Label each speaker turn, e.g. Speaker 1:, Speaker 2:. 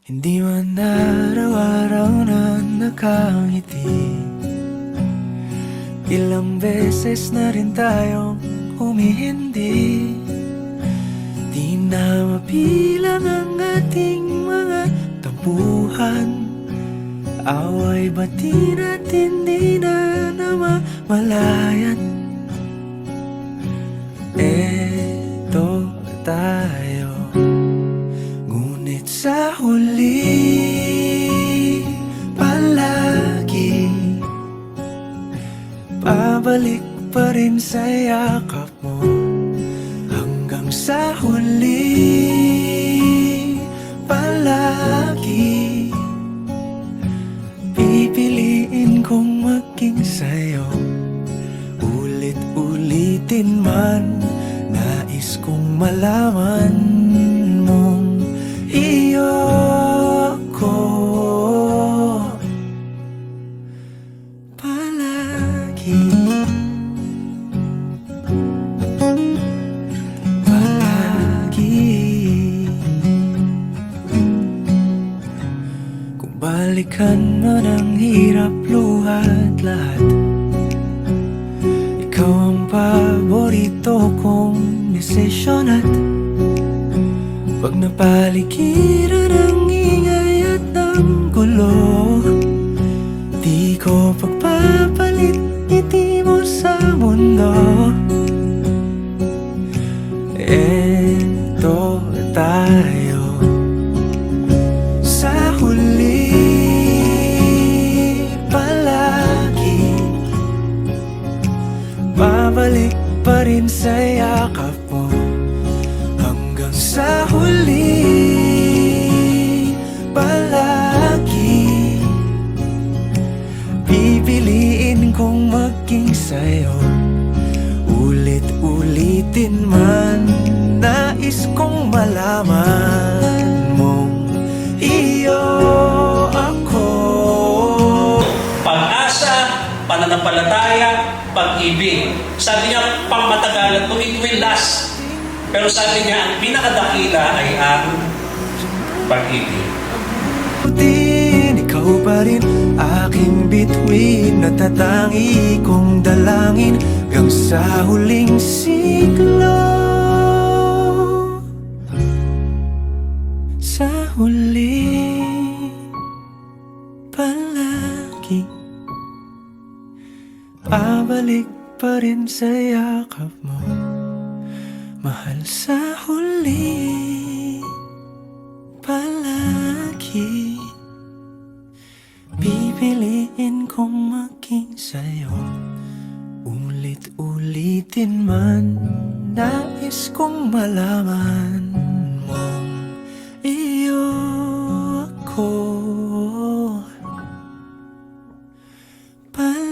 Speaker 1: Hindi man araw-araw na nakangiti. Ilang beses na rin tayong humihindi. Di na mabilang ang ating mga tampuhan. Away bati natin di na namamalayan. Eto tayo, ngunit sa huli palagi pabalik pa rin sa yakap mo. Hanggang sa huli palagi pipiliin kong maging sa'yo. Ulit-ulitin man, nais kong malaman mong iyo ko palagi. Palagi. Kung balikan man ang hirap, luhat lahat, ikaw ang paborito kong desisyon. At pag napaligiran ng ingay at ng gulo, di ko pagpapalit ngiti mo sa mundo. Eto tayo sa huli palagi, babalik pa rin sa yakap mo. Hanggang sa huli palagi pipiliin kong maging sa'yo. Ulit-ulitin man, nais kong malaman mong iyo ako.
Speaker 2: Pag-asa, pananampalataya, pag-ibig. Sabi niya, pangmatagalan to, it will last. Pero sabi niya, ang pinakadakila ay ang pag-ibig.
Speaker 1: Ikaw pa rin aking bituin, natatangi kong dalangin hanggang sa huling siglo. Sa huli palagi pabalik pa rin sa yakap mo, mahal. Sa huli palagi pipiliin kong maging sa'yo. Ulit-ulitin man, nais kong malaman mong iyo ako palagi.